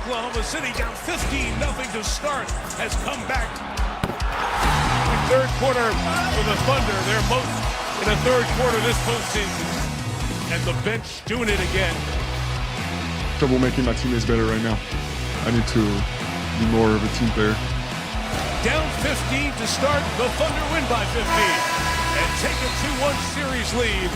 Oklahoma City down 15-0 to start has come back. Third quarter for the Thunder, their most in a third quarter this postseason. And the bench doing it again. Trouble making my teammates better right now. I need to be more of a team player. Down 15 to start, the Thunder win by 15 and take a 2-1 series lead.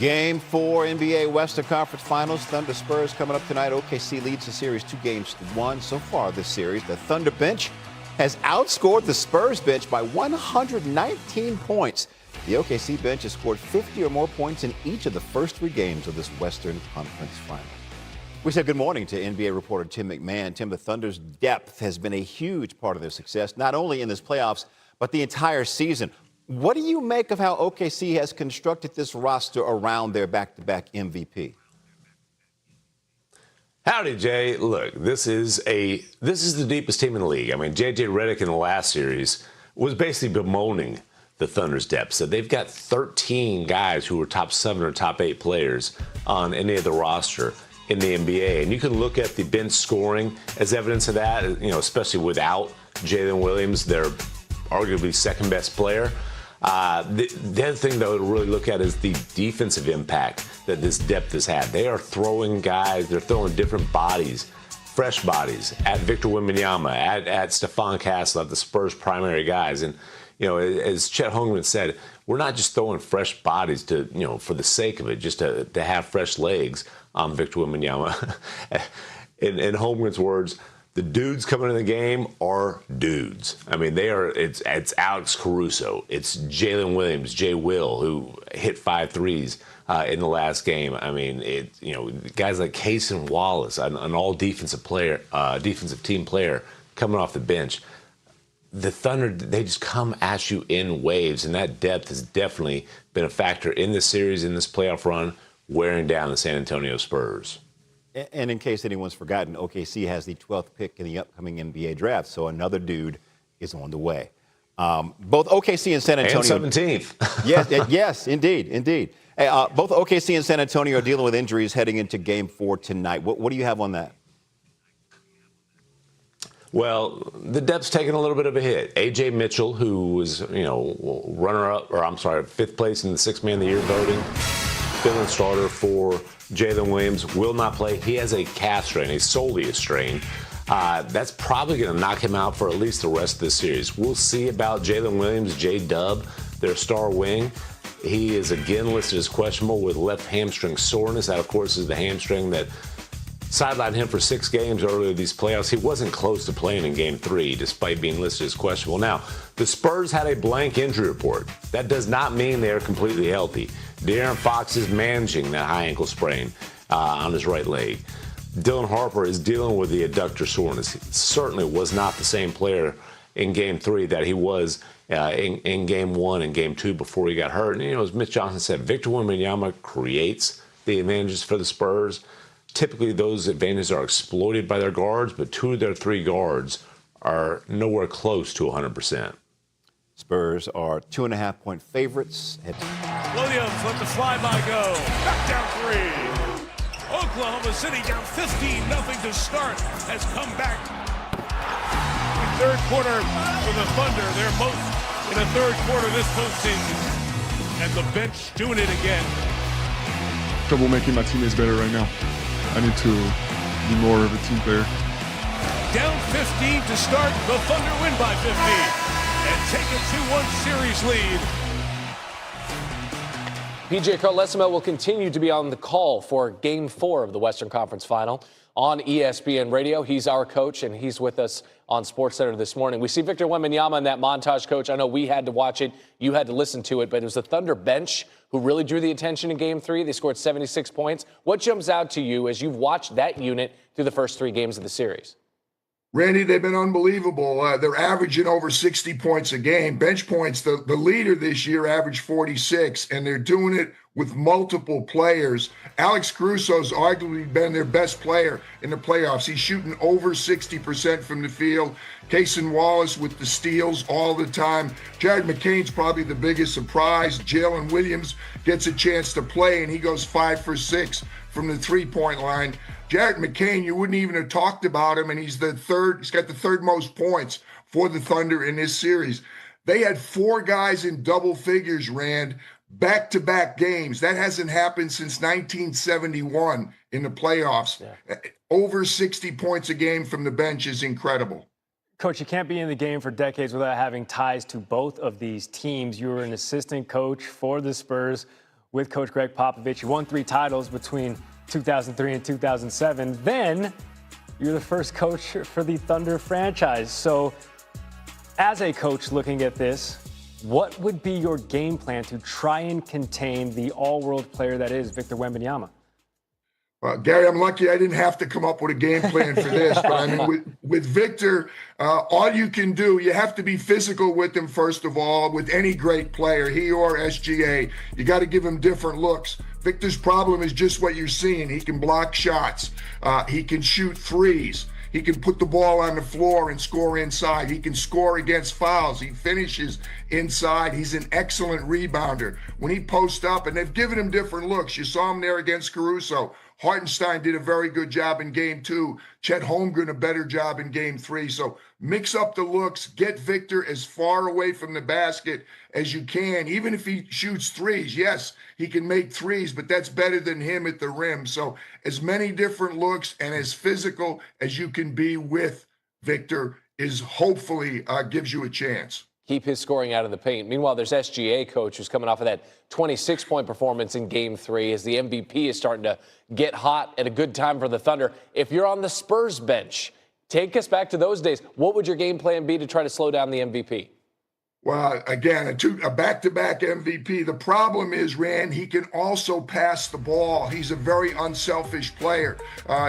Game 4 NBA Western Conference Finals. Thunder Spurs coming up tonight. OKC leads the series 2-1 so far this series. The Thunder bench has outscored the Spurs bench by 119 points. The OKC bench has scored 50 or more points in each of the first 3 games of this Western Conference Final. We said good morning to NBA reporter Tim McMahon. Tim, the Thunder's depth has been a huge part of their success, not only in this playoffs, but the entire season. What do you make of how OKC has constructed this roster around their back-to-back MVP? Howdy, Jay. Look, this is the deepest team in the league. I mean, J.J. Redick in the last series was basically bemoaning the Thunder's depth. So they've got 13 guys who are top 7 or top 8 players on any of the roster in the NBA. And you can look at the bench scoring as evidence of that, especially without Jalen Williams, their arguably second best player. The other thing, though, to really look at is the defensive impact that this depth has had. They are throwing guys, they're throwing different bodies, fresh bodies, at Victor Wembanyama, at Stephon Castle, at the Spurs' primary guys. And, as Chet Holmgren said, we're not just throwing fresh bodies to, for the sake of it, just to have fresh legs on Victor Wembanyama. In Holmgren's words, the dudes coming in the game are dudes. I mean, it's Alex Caruso. It's Jalen Williams, Jay Will, who hit 5 threes in the last game. I mean, guys like Cason Wallace, an all defensive team player coming off the bench. The Thunder, they just come at you in waves, and that depth has definitely been a factor in this series, in this playoff run, wearing down the San Antonio Spurs. And in case anyone's forgotten, OKC has the 12th pick in the upcoming NBA draft, so another dude is on the way. Both OKC and San Antonio. And 17th. yes, indeed. Both OKC and San Antonio are dealing with injuries heading into Game 4 tonight. What do you have on that? Well, the depth's taken a little bit of a hit. A.J. Mitchell, who was, fifth place in the Sixth Man of the Year voting, fill-in starter for Jalen Williams, will not play. He has a calf strain, a soleus strain. That's probably going to knock him out for at least the rest of the series. We'll see about Jalen Williams, J-Dub, their star wing. He is again listed as questionable with left hamstring soreness. That, of course, is the hamstring that sidelined him for 6 games earlier these playoffs. He wasn't close to playing in Game 3, despite being listed as questionable. Now, the Spurs had a blank injury report. That does not mean they are completely healthy. De'Aaron Fox is managing that high ankle sprain on his right leg. Dylan Harper is dealing with the adductor soreness. He certainly was not the same player in Game 3 that he was in Game 1 and Game 2 before he got hurt. And, as Mitch Johnson said, Victor Wembanyama creates the advantages for the Spurs. Typically, those advantages are exploited by their guards, but 2 of their 3 guards are nowhere close to 100%. Spurs are 2.5-point favorites. Williams let the flyby go. Back down 3. Oklahoma City down 15-0 to start has come back. Third quarter for the Thunder, their most in a third quarter this postseason. And the bench doing it again. Trouble making my teammates better right now. I need to be more of a team player. Down 15 to start, the Thunder win by 15 and take a 2-1 series lead. PJ Carlesimo will continue to be on the call for Game 4 of the Western Conference Final on ESPN Radio. He's our coach, and he's with us on SportsCenter this morning. We see Victor Wembanyama in that montage, Coach. I know we had to watch it. You had to listen to it, but it was the Thunder bench who really drew the attention in Game 3. They scored 76 points. What jumps out to you as you've watched that unit through the first 3 games of the series? Randy, they've been unbelievable. They're averaging over 60 points a game. Bench points, the leader this year averaged 46, and they're doing it with multiple players. Alex Caruso's arguably been their best player in the playoffs. He's shooting over 60% from the field. Cason Wallace with the steals all the time. Jared McCain's probably the biggest surprise. Jalen Williams gets a chance to play, and he goes 5 for 6 from the three-point line. Jared McCain, you wouldn't even have talked about him, and he's got the third most points for the Thunder in this series. They had 4 guys in double figures, Rand, back-to-back games. That hasn't happened since 1971 in the playoffs. Yeah. Over 60 points a game from the bench is incredible. Coach, you can't be in the game for decades without having ties to both of these teams. You were an assistant coach for the Spurs with Coach Greg Popovich. You won 3 titles between 2003 and 2007. Then you're the first coach for the Thunder franchise. So as a coach looking at this, what would be your game plan to try and contain the all-world player that is Victor Wembanyama? Gary, I'm lucky I didn't have to come up with a game plan for this. But I mean, with Victor, all you can do, you have to be physical with him, first of all, with any great player, he or SGA. You got to give him different looks. Victor's problem is just what you're seeing. He can block shots. He can shoot threes. He can put the ball on the floor and score inside. He can score against fouls. He finishes inside. He's an excellent rebounder. When he posts up, and they've given him different looks. You saw him there against Caruso. Hartenstein did a very good job in game 2. Chet Holmgren a better job in game 3. So mix up the looks, get Victor as far away from the basket as you can. Even if he shoots threes, yes, he can make threes, but that's better than him at the rim. So as many different looks and as physical as you can be with Victor is hopefully gives you a chance. Keep his scoring out of the paint. Meanwhile, there's SGA, coach, who's coming off of that 26-point performance in Game 3 as the MVP is starting to get hot at a good time for the Thunder. If you're on the Spurs bench, take us back to those days. What would your game plan be to try to slow down the MVP? Well, again, a back-to-back MVP. The problem is, Rand, he can also pass the ball. He's a very unselfish player.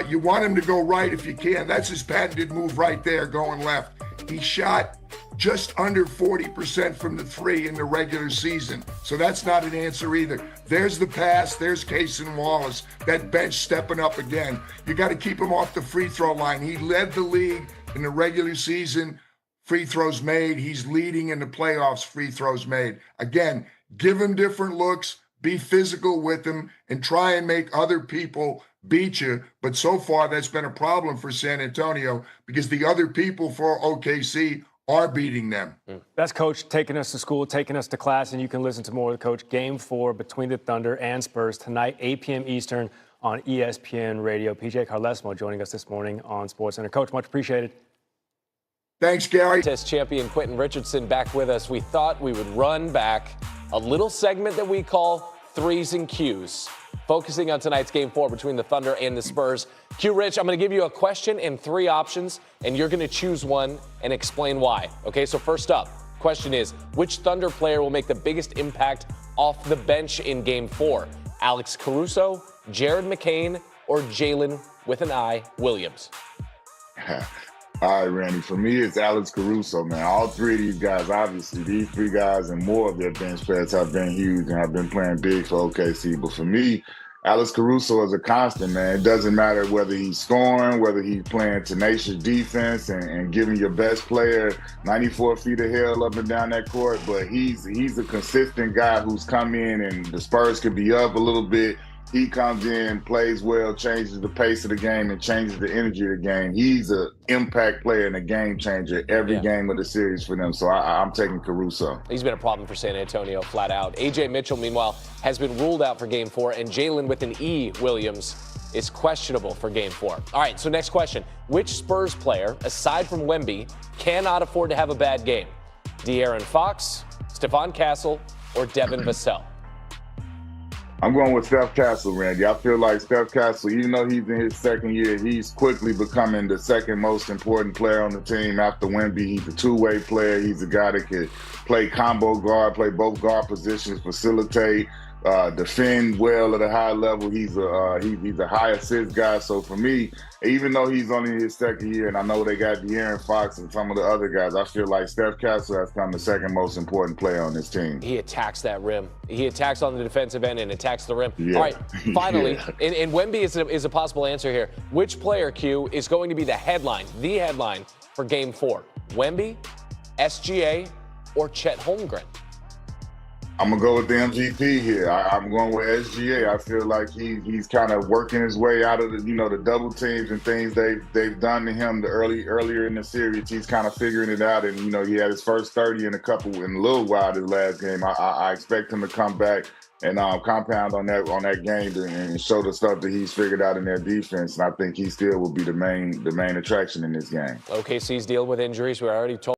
You want him to go right if you can. That's his patented move right there, going left. He shot just under 40% from the 3 in the regular season. So that's not an answer either. There's the pass. There's Cason Wallace. That bench stepping up again. You got to keep him off the free throw line. He led the league in the regular season. Free throws made. He's leading in the playoffs, free throws made. Again, give him different looks, be physical with him, and try and make other people beat you. But so far, that's been a problem for San Antonio because the other people for OKC are beating them. That's Coach taking us to school, taking us to class, and you can listen to more of the Coach. Game 4 between the Thunder and Spurs tonight, 8 p.m. Eastern on ESPN Radio. PJ Carlesimo joining us this morning on SportsCenter. Coach, much appreciated. Thanks, Gary. Test champion Quentin Richardson back with us. We thought we would run back a little segment that we call Threes and Qs, focusing on tonight's Game 4 between the Thunder and the Spurs. Q, Rich, I'm going to give you a question and 3 options, and you're going to choose one and explain why. Okay, so first up, question is, which Thunder player will make the biggest impact off the bench in Game 4? Alex Caruso, Jared McCain, or Jalen, with an I, Williams? All right, Randy, for me, it's Alex Caruso, man. All 3 of these guys, obviously, these 3 guys and more of their bench players have been huge and have been playing big for OKC. But for me, Alex Caruso is a constant, man. It doesn't matter whether he's scoring, whether he's playing tenacious defense and giving your best player 94 feet of hell up and down that court. But he's a consistent guy who's come in, and the Spurs could be up a little bit. He comes in, plays well, changes the pace of the game, and changes the energy of the game. He's an impact player and a game changer every game of the series for them. So I'm taking Caruso. He's been a problem for San Antonio, flat out. A.J. Mitchell, meanwhile, has been ruled out for Game 4, and Jalen, with an E, Williams, is questionable for Game 4. All right, so next question. Which Spurs player, aside from Wemby, cannot afford to have a bad game? De'Aaron Fox, Stephon Castle, or Devin Vassell? I'm going with Steph Castle, Randy. I feel like Steph Castle, even though he's in his 2nd year, he's quickly becoming the 2nd most important player on the team after Wemby. He's a 2-way player. He's a guy that can play combo guard, play both guard positions, facilitate, defend well at a high level. He's a high assist guy. So for me, even though he's only in his second year, and I know they got De'Aaron Fox and some of the other guys, I feel like Steph Castle has become the second most important player on this team. He attacks that rim. He attacks on the defensive end and attacks the rim. Yeah. All right, finally, Yeah. and Wemby is a possible answer here. Which player, Q, is going to be the headline for Game 4? Wemby, SGA, or Chet Holmgren? I'm gonna go with the MVP here. I'm going with SGA. I feel like he's kind of working his way out of the double teams and things they've done to him earlier in the series. He's kind of figuring it out, and he had his first 30 in a little while this last game. I expect him to come back and compound on that game and show the stuff that he's figured out in their defense. And I think he still will be the main attraction in this game. OKC's dealing with injuries. We already told.